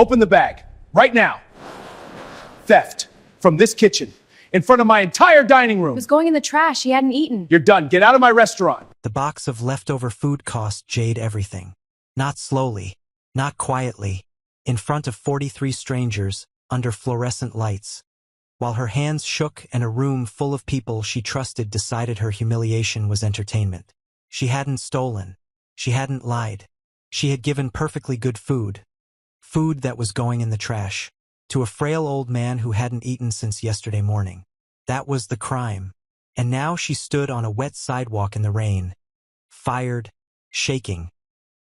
Open the bag. Right now. Theft. From this kitchen. In front of my entire dining room. It was going in the trash. He hadn't eaten. You're done. Get out of my restaurant. The box of leftover food cost Jade everything. Not slowly, not quietly, in front of 43 strangers, under fluorescent lights. While her hands shook and a room full of people she trusted decided her humiliation was entertainment. She hadn't stolen. She hadn't lied. She had given perfectly good food. Food that was going in the trash. To a frail old man who hadn't eaten since yesterday morning. That was the crime. And now she stood on a wet sidewalk in the rain. Fired, shaking.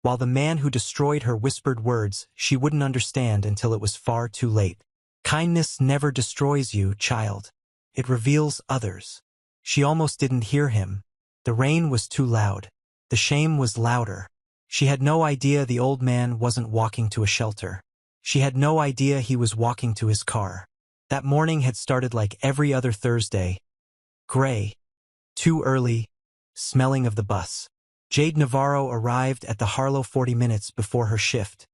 While the man who destroyed her whispered words she wouldn't understand until it was far too late. Kindness never destroys you, child. It reveals others. She almost didn't hear him. The rain was too loud. The shame was louder. She had no idea the old man wasn't walking to a shelter. She had no idea he was walking to his car. That morning had started like every other Thursday. Gray. Too early. Smelling of the bus. Jade Navarro arrived at the Harlow 40 minutes before her shift.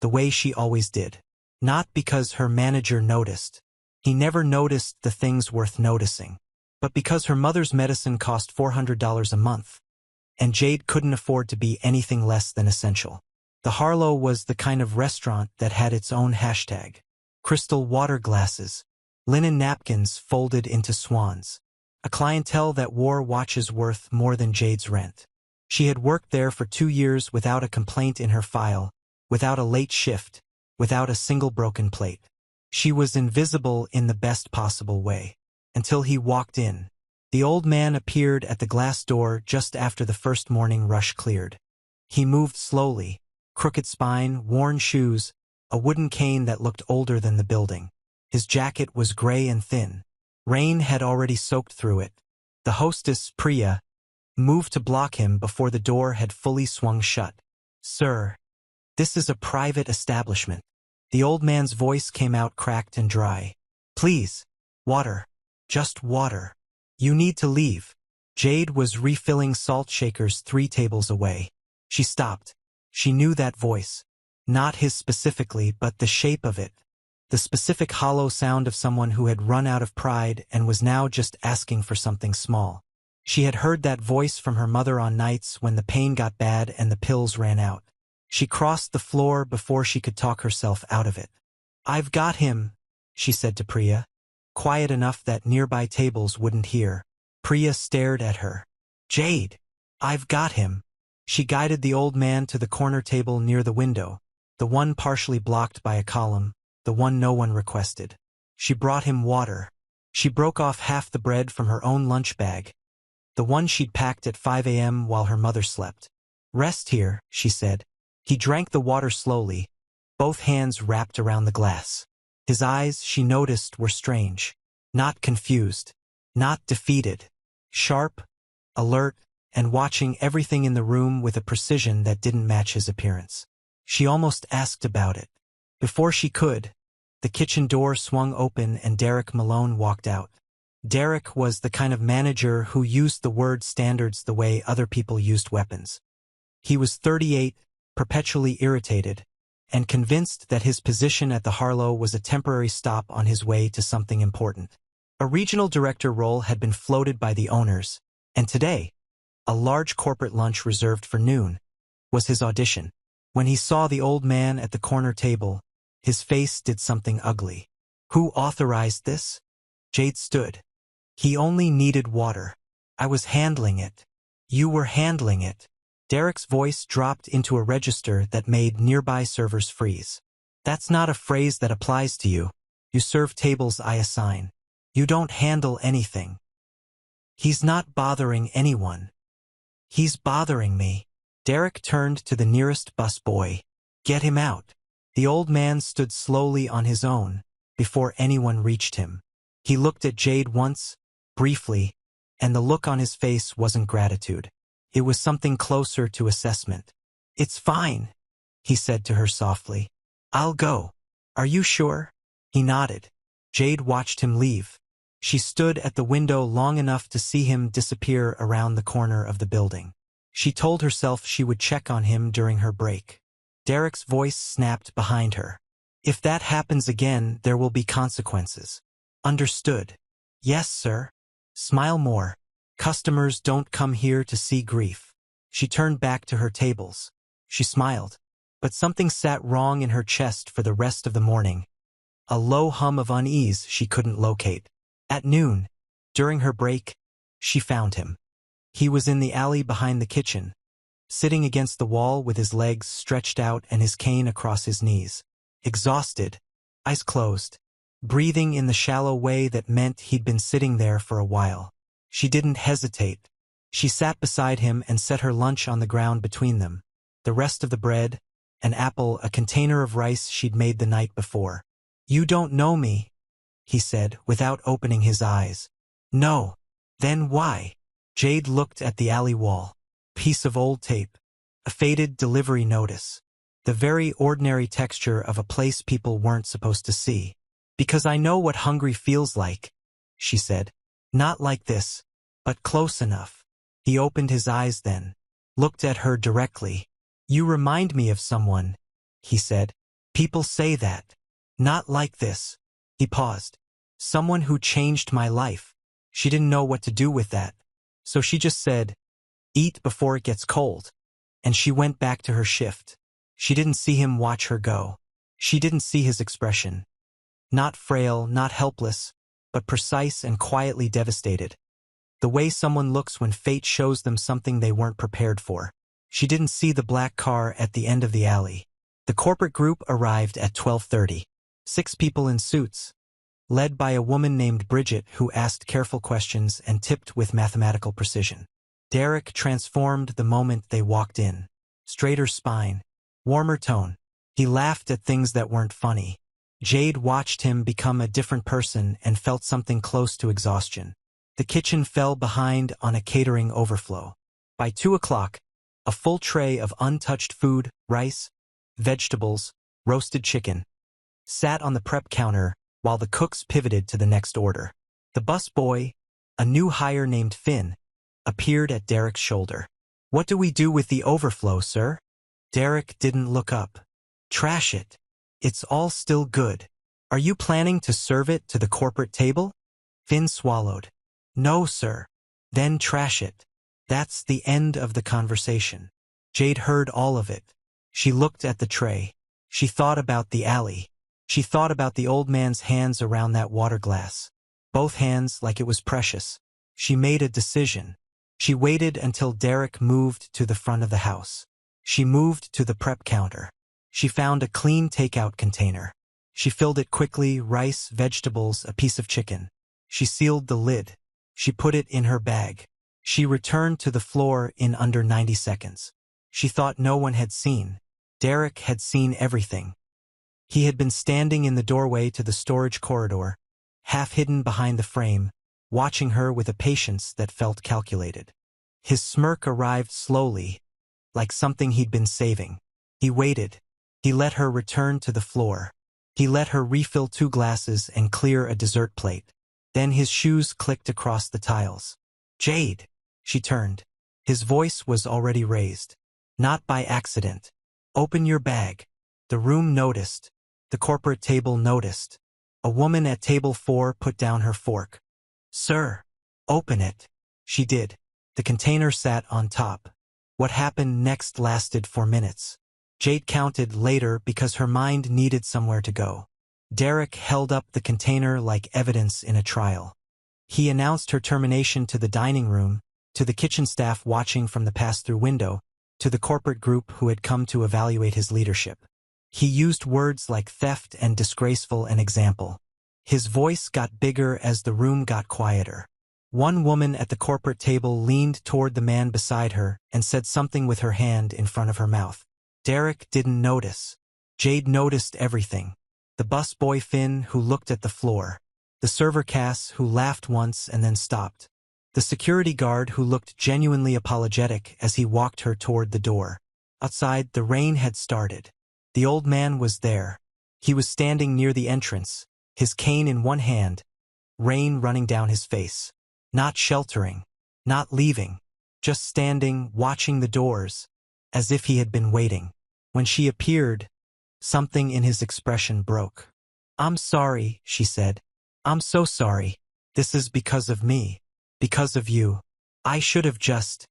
The way she always did. Not because her manager noticed. He never noticed the things worth noticing. But because her mother's medicine cost $400 a month. And Jade couldn't afford to be anything less than essential. The Harlow was the kind of restaurant that had its own hashtag. Crystal water glasses. Linen napkins folded into swans. A clientele that wore watches worth more than Jade's rent. She had worked there for 2 years without a complaint in her file, without a late shift, without a single broken plate. She was invisible in the best possible way. Until he walked in. The old man appeared at the glass door just after the first morning rush cleared. He moved slowly, crooked spine, worn shoes, a wooden cane that looked older than the building. His jacket was gray and thin. Rain had already soaked through it. The hostess, Priya, moved to block him before the door had fully swung shut. "Sir, this is a private establishment." The old man's voice came out cracked and dry. "Please, water. Just water. You need to leave." Jade was refilling salt shakers 3 tables away. She stopped. She knew that voice. Not his specifically, but the shape of it. The specific hollow sound of someone who had run out of pride and was now just asking for something small. She had heard that voice from her mother on nights when the pain got bad and the pills ran out. She crossed the floor before she could talk herself out of it. "I've got him," she said to Priya. Quiet enough that nearby tables wouldn't hear. Priya stared at her. "Jade, I've got him." She guided the old man to the corner table near the window, the one partially blocked by a column, the one no one requested. She brought him water. She broke off half the bread from her own lunch bag, the one she'd packed at 5 a.m. while her mother slept. "Rest here," she said. He drank the water slowly, both hands wrapped around the glass. His eyes, she noticed, were strange. Not confused. Not defeated. Sharp, alert, and watching everything in the room with a precision that didn't match his appearance. She almost asked about it. Before she could, the kitchen door swung open and Derek Malone walked out. Derek was the kind of manager who used the word standards the way other people used weapons. He was 38, perpetually irritated, and convinced that his position at the Harlow was a temporary stop on his way to something important. A regional director role had been floated by the owners, and today, a large corporate lunch reserved for noon, was his audition. When he saw the old man at the corner table, his face did something ugly. "Who authorized this?" Jade stood. "He only needed water. I was handling it." "You were handling it." Derek's voice dropped into a register that made nearby servers freeze. "That's not a phrase that applies to you. You serve tables I assign. You don't handle anything." "He's not bothering anyone. He's bothering me." Derek turned to the nearest busboy. "Get him out." The old man stood slowly on his own, before anyone reached him. He looked at Jade once, briefly, and the look on his face wasn't gratitude. It was something closer to assessment. "It's fine," he said to her softly. "I'll go." "Are you sure?" He nodded. Jade watched him leave. She stood at the window long enough to see him disappear around the corner of the building. She told herself she would check on him during her break. Derek's voice snapped behind her. If that happens again, there will be consequences. Understood. Yes, sir. Smile more. Customers don't come here to see grief. She turned back to her tables. She smiled. But something sat wrong in her chest for the rest of the morning. A low hum of unease she couldn't locate. At noon, during her break, she found him. He was in the alley behind the kitchen, sitting against the wall with his legs stretched out and his cane across his knees. Exhausted, eyes closed, breathing in the shallow way that meant he'd been sitting there for a while. She didn't hesitate. She sat beside him and set her lunch on the ground between them. The rest of the bread, an apple, a container of rice she'd made the night before. "You don't know me," he said, without opening his eyes. "No. Then why?" Jade looked at the alley wall. Piece of old tape. A faded delivery notice. The very ordinary texture of a place people weren't supposed to see. "Because I know what hungry feels like," she said. "Not like this, but close enough." He opened his eyes then, looked at her directly. "You remind me of someone," he said. "People say that. Not like this." He paused. "Someone who changed my life." She didn't know what to do with that. So she just said, "Eat before it gets cold." And she went back to her shift. She didn't see him watch her go. She didn't see his expression. Not frail, not helpless, but precise and quietly devastated. The way someone looks when fate shows them something they weren't prepared for. She didn't see the black car at the end of the alley. The corporate group arrived at 12:30. 6 people in suits, led by a woman named Bridget who asked careful questions and tipped with mathematical precision. Derek transformed the moment they walked in. Straighter spine, warmer tone. He laughed at things that weren't funny. Jade watched him become a different person and felt something close to exhaustion. The kitchen fell behind on a catering overflow. By 2 o'clock, a full tray of untouched food, rice, vegetables, roasted chicken, sat on the prep counter while the cooks pivoted to the next order. The busboy, a new hire named Finn, appeared at Derek's shoulder. "What do we do with the overflow, sir?" Derek didn't look up. "Trash it. It's all still good. Are you planning to serve it to the corporate table?" Finn swallowed. "No, sir." "Then trash it." That's the end of the conversation. Jade heard all of it. She looked at the tray. She thought about the alley. She thought about the old man's hands around that water glass. Both hands like it was precious. She made a decision. She waited until Derek moved to the front of the house. She moved to the prep counter. She found a clean takeout container. She filled it quickly, rice, vegetables, a piece of chicken. She sealed the lid. She put it in her bag. She returned to the floor in under 90 seconds. She thought no one had seen. Derek had seen everything. He had been standing in the doorway to the storage corridor, half hidden behind the frame, watching her with a patience that felt calculated. His smirk arrived slowly, like something he'd been saving. He waited. He let her return to the floor. He let her refill 2 glasses and clear a dessert plate. Then his shoes clicked across the tiles. "Jade!" She turned. His voice was already raised. "Not by accident. Open your bag." The room noticed. The corporate table noticed. A woman at table 4 put down her fork. "Sir, open it." She did. The container sat on top. What happened next lasted for minutes. Jade counted later because her mind needed somewhere to go. Derek held up the container like evidence in a trial. He announced her termination to the dining room, to the kitchen staff watching from the pass-through window, to the corporate group who had come to evaluate his leadership. He used words like theft and disgraceful an example. His voice got bigger as the room got quieter. One woman at the corporate table leaned toward the man beside her and said something with her hand in front of her mouth. Derek didn't notice. Jade noticed everything. The busboy Finn who looked at the floor. The server Cass who laughed once and then stopped. The security guard who looked genuinely apologetic as he walked her toward the door. Outside, the rain had started. The old man was there. He was standing near the entrance, his cane in one hand, rain running down his face. Not sheltering, not leaving, just standing, watching the doors, as if he had been waiting. When she appeared, Something in his expression broke. "I'm sorry," she said. "I'm so sorry. This is because of me. Because of you. I should have just—"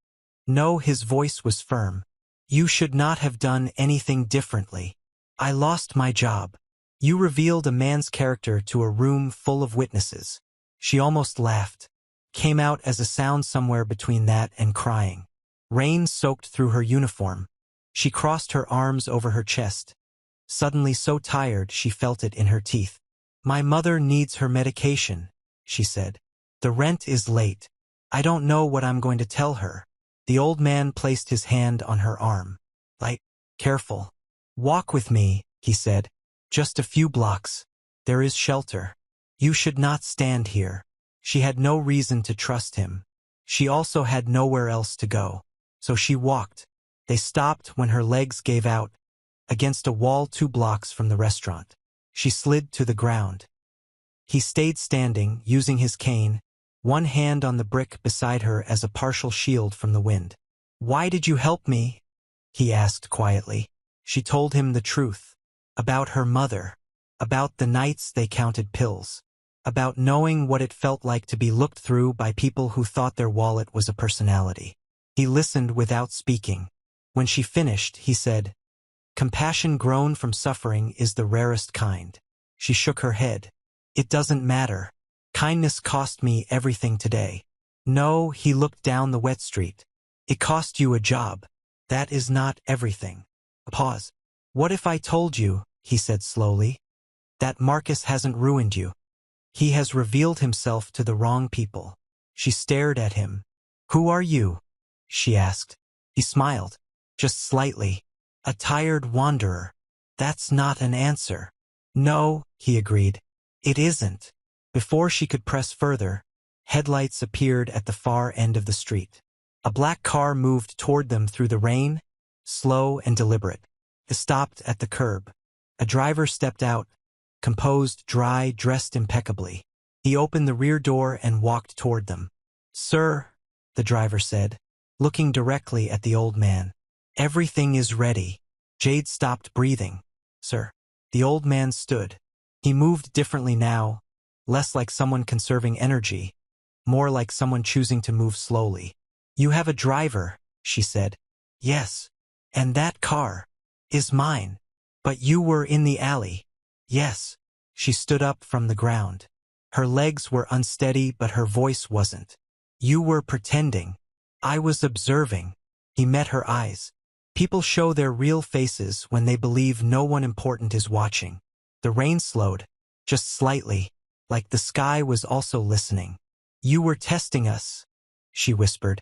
No, his voice was firm. "You should not have done anything differently. I lost my job. You revealed a man's character to a room full of witnesses." She almost laughed. Came out as a sound somewhere between that and crying. Rain soaked through her uniform. She crossed her arms over her chest. Suddenly so tired she felt it in her teeth. "My mother needs her medication," she said. "The rent is late. I don't know what I'm going to tell her." The old man placed his hand on her arm. "Light, careful. Walk with me," he said. "Just a few blocks. There is shelter. You should not stand here." She had no reason to trust him. She also had nowhere else to go. So she walked. They stopped when her legs gave out, against a wall 2 blocks from the restaurant. She slid to the ground. He stayed standing, using his cane, one hand on the brick beside her as a partial shield from the wind. "Why did you help me?" he asked quietly. She told him the truth. About her mother. About the nights they counted pills. About knowing what it felt like to be looked through by people who thought their wallet was a personality. He listened without speaking. When she finished, he said, "Compassion grown from suffering is the rarest kind." She shook her head. "It doesn't matter. Kindness cost me everything today." "No," he looked down the wet street. "It cost you a job. That is not everything." A pause. "What if I told you," he said slowly, "that Marcus hasn't ruined you? He has revealed himself to the wrong people." She stared at him. "Who are you?" she asked. He smiled, just slightly. "A tired wanderer." "That's not an answer." "No," he agreed. "It isn't." Before she could press further, headlights appeared at the far end of the street. A black car moved toward them through the rain, slow and deliberate. It stopped at the curb. A driver stepped out, composed, dry, dressed impeccably. He opened the rear door and walked toward them. "Sir," the driver said, looking directly at the old man. "Everything is ready." Jade stopped breathing. "Sir." The old man stood. He moved differently now, less like someone conserving energy, more like someone choosing to move slowly. "You have a driver," she said. "Yes. And that car is mine. But you were in the alley." "Yes." She stood up from the ground. Her legs were unsteady, but her voice wasn't. "You were pretending. I was observing." He met her eyes. People show their real faces when they believe no one important is watching. The rain slowed, just slightly, like the sky was also listening. "You were testing us," she whispered.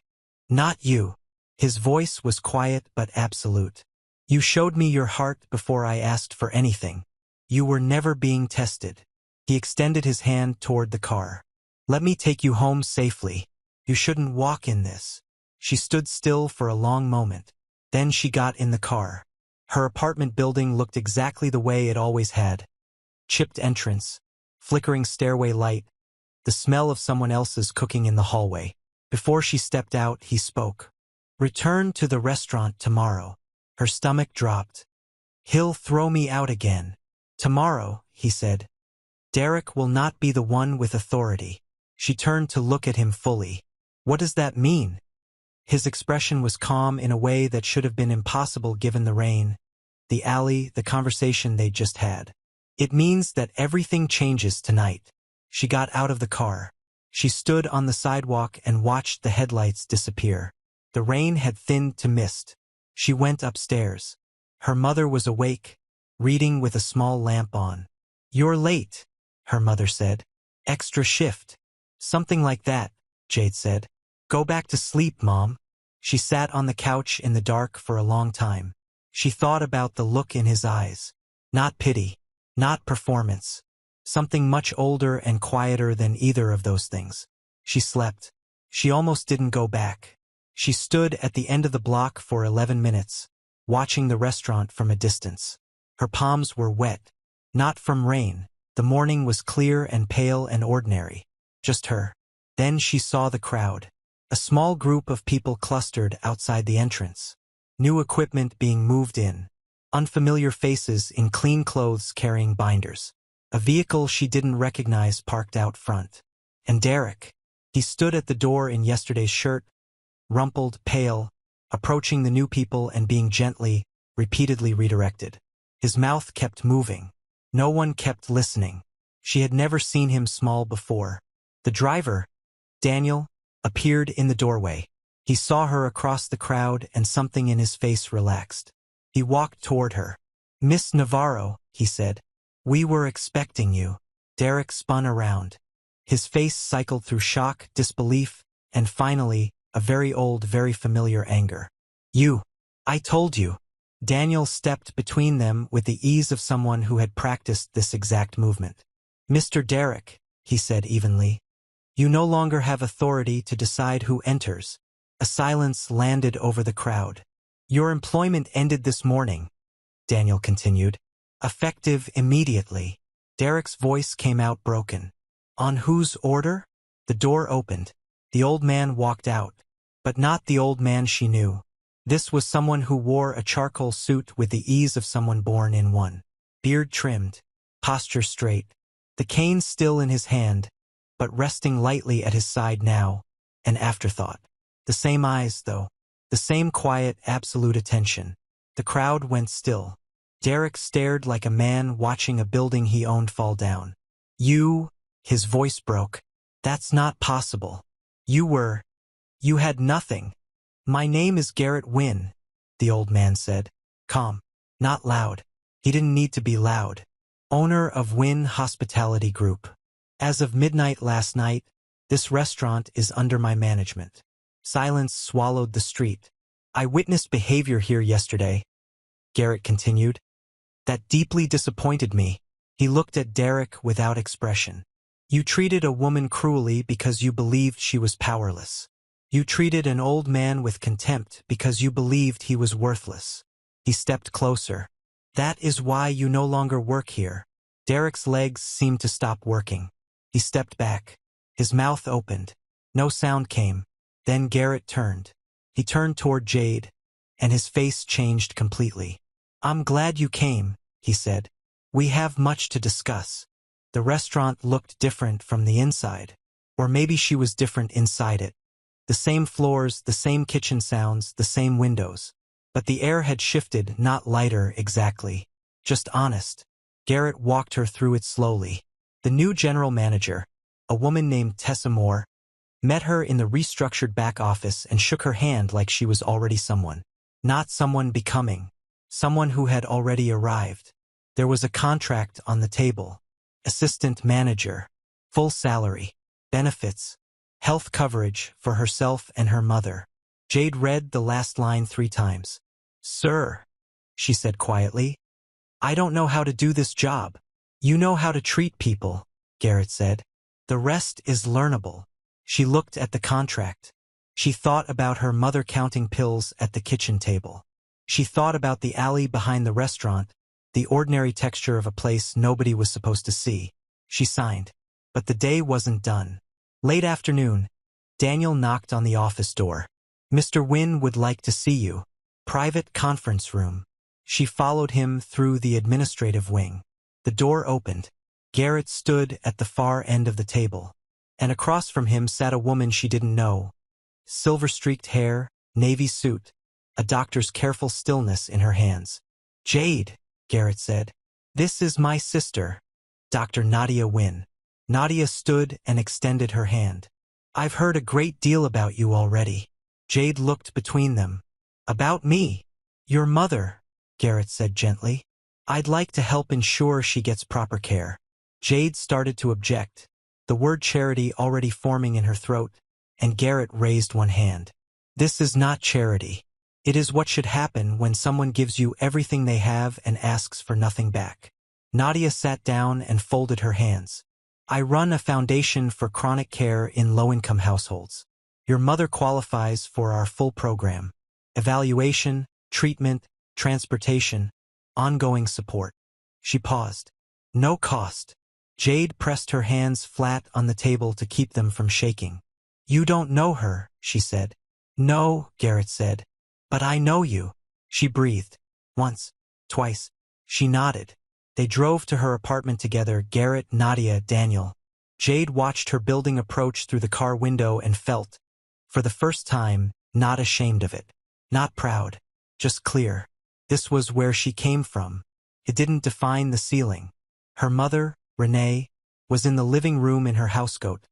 "Not you." His voice was quiet but absolute. "You showed me your heart before I asked for anything. You were never being tested." He extended his hand toward the car. "Let me take you home safely. You shouldn't walk in this." She stood still for a long moment. Then she got in the car. Her apartment building looked exactly the way it always had. Chipped entrance, flickering stairway light, the smell of someone else's cooking in the hallway. Before she stepped out, he spoke. "Return to the restaurant tomorrow." Her stomach dropped. "He'll throw me out again." "Tomorrow," he said. "Derek will not be the one with authority." She turned to look at him fully. "What does that mean?" His expression was calm in a way that should have been impossible given the rain, the alley, the conversation they'd just had. "It means that everything changes tonight." She got out of the car. She stood on the sidewalk and watched the headlights disappear. The rain had thinned to mist. She went upstairs. Her mother was awake, reading with a small lamp on. "You're late," her mother said. "Extra shift." "Something like that," Jade said. "Go back to sleep, Mom." She sat on the couch in the dark for a long time. She thought about the look in his eyes. Not pity, not performance. Something much older and quieter than either of those things. She slept. She almost didn't go back. She stood at the end of the block for 11 minutes, watching the restaurant from a distance. Her palms were wet. Not from rain. The morning was clear and pale and ordinary. Just her. Then she saw the crowd. A small group of people clustered outside the entrance. New equipment being moved in. unfamiliar faces in clean clothes carrying binders. A vehicle she didn't recognize parked out front. And Derek. He stood at the door in yesterday's shirt, rumpled, pale, approaching the new people and being gently, repeatedly redirected. His mouth kept moving. No one kept listening. She had never seen him small before. The driver, Daniel, appeared in the doorway. He saw her across the crowd and something in his face relaxed. He walked toward her. "Miss Navarro," he said. "We were expecting you." Derek spun around. His face cycled through shock, disbelief, and finally, a very old, very familiar anger. "You! I told you!" Daniel stepped between them with the ease of someone who had practiced this exact movement. "Mr. Derek," he said evenly, "you no longer have authority to decide who enters." A silence landed over the crowd. "Your employment ended this morning," Daniel continued. "Effective immediately." Derek's voice came out broken. "On whose order?" The door opened. The old man walked out. But not the old man she knew. This was someone who wore a charcoal suit with the ease of someone born in one. Beard trimmed, posture straight, the cane still in his hand, but resting lightly at his side now, an afterthought. The same eyes, though. The same quiet, absolute attention. The crowd went still. Derek stared like a man watching a building he owned fall down. "You," his voice broke. "That's not possible. You had nothing." "My name is Garrett Wynn," the old man said. Calm. Not loud. He didn't need to be loud. "Owner of Wynn Hospitality Group. As of midnight last night, this restaurant is under my management." Silence swallowed the street. "I witnessed behavior here yesterday," Garrett continued. "That deeply disappointed me." He looked at Derek without expression. "You treated a woman cruelly because you believed she was powerless. You treated an old man with contempt because you believed he was worthless." He stepped closer. "That is why you no longer work here." Derek's legs seemed to stop working. He stepped back. His mouth opened. No sound came. Then Garrett turned. He turned toward Jade, and his face changed completely. "I'm glad you came," he said. "We have much to discuss." The restaurant looked different from the inside. Or maybe she was different inside it. The same floors, the same kitchen sounds, the same windows. But the air had shifted, not lighter exactly. Just honest. Garrett walked her through it slowly. The new general manager, a woman named Tessa Moore, met her in the restructured back office and shook her hand like she was already someone. Not someone becoming. Someone who had already arrived. There was a contract on the table. Assistant manager. Full salary. Benefits. Health coverage for herself and her mother. Jade read the last line 3 times. "Sir," she said quietly, "I don't know how to do this job." "You know how to treat people," Garrett said. "The rest is learnable." She looked at the contract. She thought about her mother counting pills at the kitchen table. She thought about the alley behind the restaurant, the ordinary texture of a place nobody was supposed to see. She signed. But the day wasn't done. Late afternoon, Daniel knocked on the office door. "Mr. Wynn would like to see you. Private conference room." She followed him through the administrative wing. The door opened. Garrett stood at the far end of the table. And across from him sat a woman she didn't know. Silver-streaked hair, navy suit, a doctor's careful stillness in her hands. "Jade," Garrett said. "This is my sister, Dr. Nadia Wynn." Nadia stood and extended her hand. "I've heard a great deal about you already." Jade looked between them. "About me?" "Your mother," Garrett said gently. "I'd like to help ensure she gets proper care." Jade started to object, the word charity already forming in her throat, and Garrett raised one hand. "This is not charity. It is what should happen when someone gives you everything they have and asks for nothing back." Nadia sat down and folded her hands. "I run a foundation for chronic care in low-income households. Your mother qualifies for our full program. Evaluation, treatment, transportation, ongoing support." She paused. "No cost." Jade pressed her hands flat on the table to keep them from shaking. "You don't know her," she said. "No," Garrett said. "But I know you." She breathed. "Once." Twice. She nodded. They drove to her apartment together, Garrett, Nadia, Daniel. Jade watched her building approach through the car window and felt, for the first time, not ashamed of it. Not proud. Just clear. This was where she came from. It didn't define the ceiling. Her mother, Renee, was in the living room in her housecoat,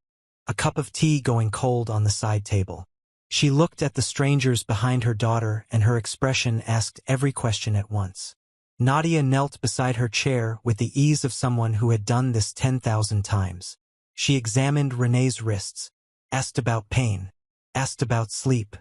a cup of tea going cold on the side table. She looked at the strangers behind her daughter, and her expression asked every question at once. Nadia knelt beside her chair with the ease of someone who had done this 10,000 times. She examined Renee's wrists, asked about pain, asked about sleep,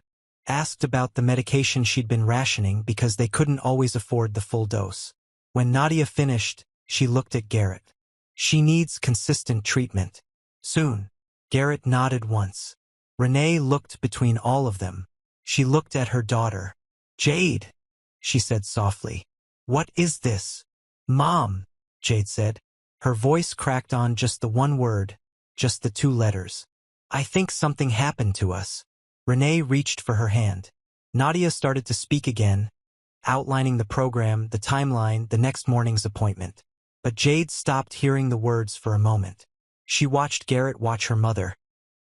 asked about the medication she'd been rationing because they couldn't always afford the full dose. When Nadia finished, she looked at Garrett. She needs consistent treatment. Soon. Garrett nodded once. Renee looked between all of them. She looked at her daughter. Jade, she said softly. What is this? Mom, Jade said. Her voice cracked on just the one word, just the two letters. I think something happened to us. Renee reached for her hand. Nadia started to speak again, outlining the program, the timeline, the next morning's appointment. But Jade stopped hearing the words for a moment. She watched Garrett watch her mother,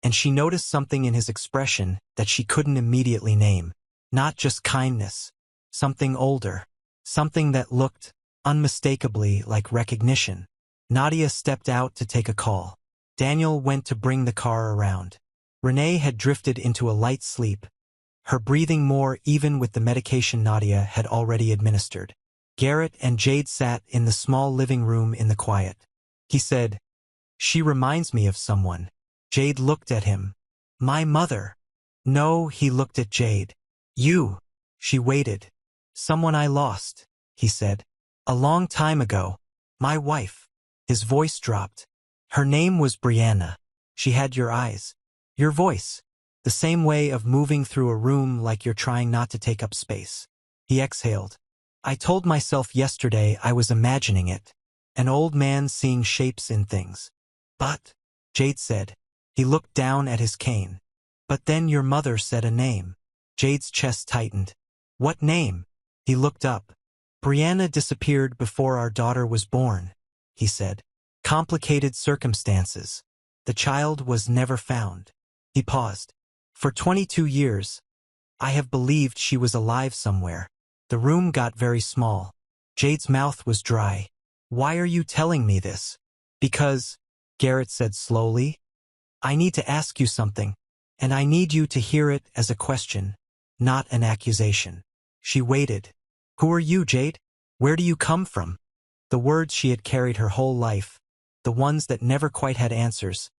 and she noticed something in his expression that she couldn't immediately name. Not just kindness. Something older. Something that looked, unmistakably, like recognition. Nadia stepped out to take a call. Daniel went to bring the car around. Renee had drifted into a light sleep, her breathing more even with the medication Nadia had already administered. Garrett and Jade sat in the small living room in the quiet. He said, "She reminds me of someone." Jade looked at him. "My mother." No, he looked at Jade. "You." She waited. "Someone I lost," he said. "A long time ago. My wife." His voice dropped. "Her name was Brianna. She had your eyes. Your voice. The same way of moving through a room like you're trying not to take up space." He exhaled. "I told myself yesterday I was imagining it. An old man seeing shapes in things." "But," Jade said. He looked down at his cane. "But then your mother said a name." Jade's chest tightened. "What name?" He looked up. "Brianna disappeared before our daughter was born," he said. "Complicated circumstances. The child was never found." He paused. "For 22 years, I have believed she was alive somewhere." The room got very small. Jade's mouth was dry. "Why are you telling me this?" "Because," Garrett said slowly, "I need to ask you something, and I need you to hear it as a question, not an accusation." She waited. "Who are you, Jade? Where do you come from?" The words she had carried her whole life, the ones that never quite had answers,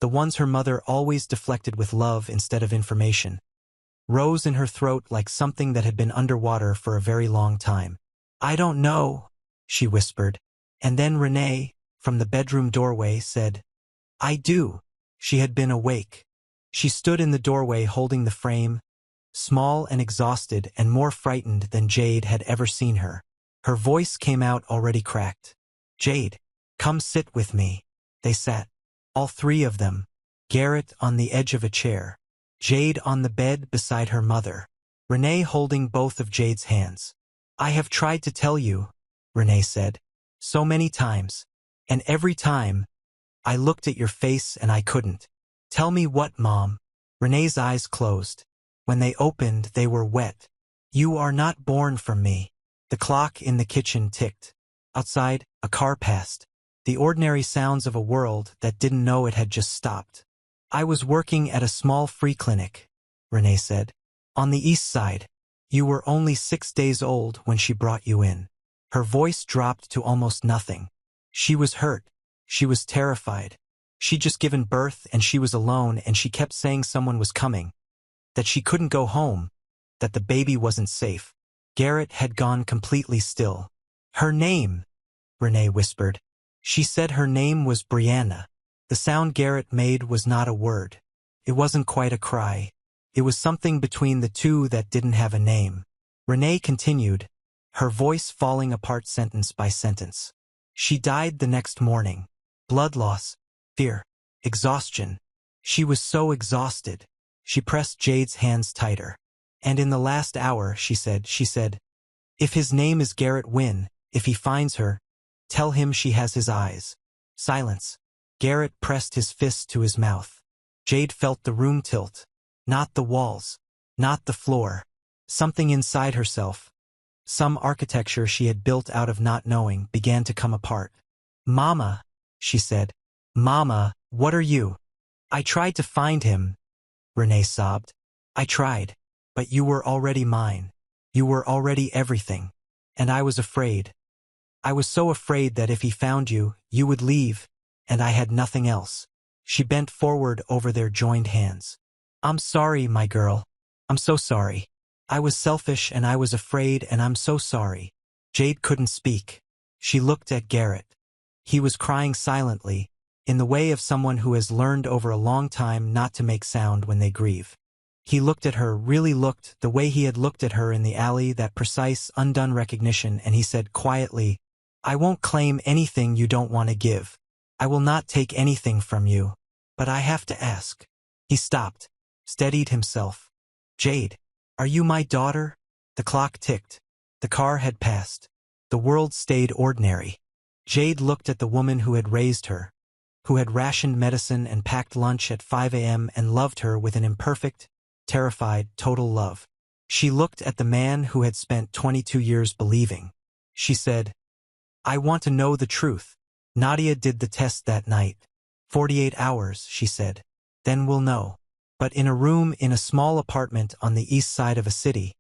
the ones her mother always deflected with love instead of information, rose in her throat like something that had been underwater for a very long time. "I don't know," she whispered. And then Renee, from the bedroom doorway, said, "I do." She had been awake. She stood in the doorway holding the frame, small and exhausted and more frightened than Jade had ever seen her. Her voice came out already cracked. "Jade, come sit with me." They sat. All three of them. Garrett on the edge of a chair. Jade on the bed beside her mother. Renee holding both of Jade's hands. "I have tried to tell you," Renee said, "so many times. And every time, I looked at your face and I couldn't." "Tell me what, Mom?" Renee's eyes closed. When they opened, they were wet. "You are not born from me." The clock in the kitchen ticked. Outside, a car passed. The ordinary sounds of a world that didn't know it had just stopped. "I was working at a small free clinic," Renee said. "On the east side. You were only 6 days old when she brought you in." Her voice dropped to almost nothing. She was hurt. She was terrified. She'd just given birth and she was alone, and she kept saying someone was coming, that she couldn't go home, that the baby wasn't safe. Garrett had gone completely still. "Her name," Renee whispered. "She said her name was Brianna." The sound Garrett made was not a word. It wasn't quite a cry. It was something between the two that didn't have a name. Renee continued, her voice falling apart sentence by sentence. "She died the next morning. Blood loss, fear, exhaustion. She was so exhausted." She pressed Jade's hands tighter. "And in the last hour," she said, If his name is Garrett Wynn, if he finds her, tell him she has his eyes. Silence. Garrett pressed his fist to his mouth. Jade felt the room tilt. Not the walls. Not the floor. Something inside herself. Some architecture she had built out of not knowing began to come apart. "Mama," she said. "Mama, what are you?" "I tried to find him," Renee sobbed. "I tried. But you were already mine. You were already everything. And I was afraid. I was so afraid that if he found you, you would leave, and I had nothing else." She bent forward over their joined hands. "I'm sorry, my girl. I'm so sorry. I was selfish and I was afraid and I'm so sorry." Jade couldn't speak. She looked at Garrett. He was crying silently, in the way of someone who has learned over a long time not to make sound when they grieve. He looked at her, really looked, the way he had looked at her in the alley, that precise, undone recognition, and he said quietly, "I won't claim anything you don't want to give. I will not take anything from you. But I have to ask." He stopped, steadied himself. "Jade, are you my daughter?" The clock ticked. The car had passed. The world stayed ordinary. Jade looked at the woman who had raised her, who had rationed medicine and packed lunch at 5 a.m. and loved her with an imperfect, terrified, total love. She looked at the man who had spent 22 years believing. She said, "I want to know the truth." Nadia did the test that night. 48 hours, she said. Then we'll know. But in a room in a small apartment on the east side of a city,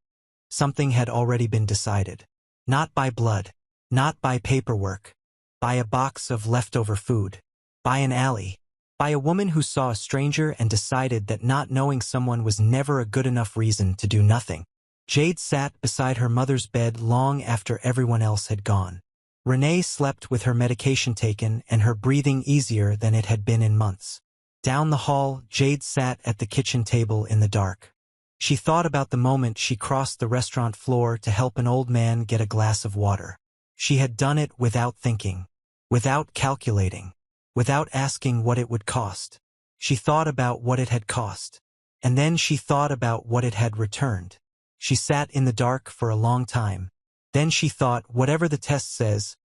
something had already been decided. Not by blood, not by paperwork, by a box of leftover food, by an alley, by a woman who saw a stranger and decided that not knowing someone was never a good enough reason to do nothing. Jade sat beside her mother's bed long after everyone else had gone. Renee slept with her medication taken and her breathing easier than it had been in months. Down the hall, Jade sat at the kitchen table in the dark. She thought about the moment she crossed the restaurant floor to help an old man get a glass of water. She had done it without thinking, without calculating, without asking what it would cost. She thought about what it had cost. And then she thought about what it had returned. She sat in the dark for a long time. Then she thought, whatever the test says,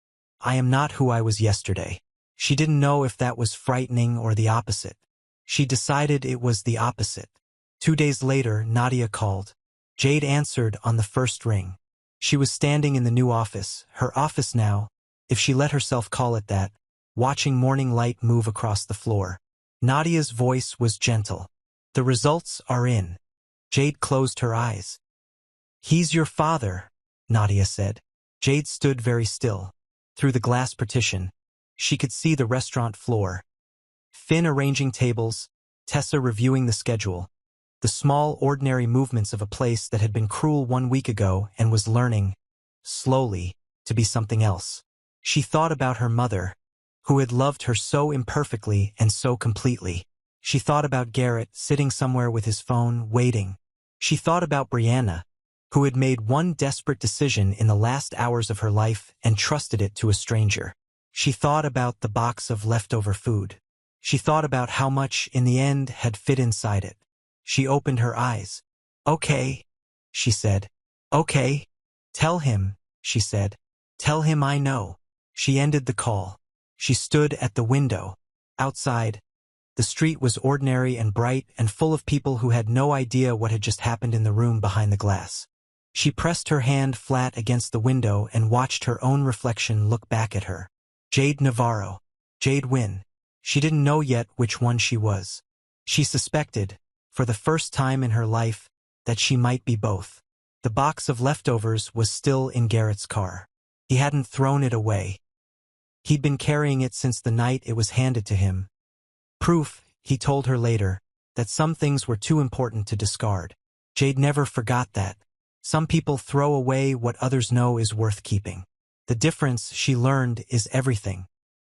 I am not who I was yesterday. She didn't know if that was frightening or the opposite. She decided it was the opposite. 2 days later, Nadia called. Jade answered on the first ring. She was standing in the new office, her office now, if she let herself call it that, watching morning light move across the floor. Nadia's voice was gentle. "The results are in." Jade closed her eyes. "He's your father," Nadia said. Jade stood very still. Through the glass partition, she could see the restaurant floor. Finn arranging tables, Tessa reviewing the schedule. The small, ordinary movements of a place that had been cruel 1 week ago and was learning, slowly, to be something else. She thought about her mother, who had loved her so imperfectly and so completely. She thought about Garrett sitting somewhere with his phone, waiting. She thought about Brianna, who had made one desperate decision in the last hours of her life and trusted it to a stranger. She thought about the box of leftover food. She thought about how much, in the end, had fit inside it. She opened her eyes. "Okay," she said. "Okay. Tell him," she said. "Tell him I know." She ended the call. She stood at the window. Outside, the street was ordinary and bright and full of people who had no idea what had just happened in the room behind the glass. She pressed her hand flat against the window and watched her own reflection look back at her. Jade Navarro. Jade Wynn. She didn't know yet which one she was. She suspected, for the first time in her life, that she might be both. The box of leftovers was still in Garrett's car. He hadn't thrown it away. He'd been carrying it since the night it was handed to him. Proof, he told her later, that some things were too important to discard. Jade never forgot that. Some people throw away what others know is worth keeping. The difference, she learned, is everything.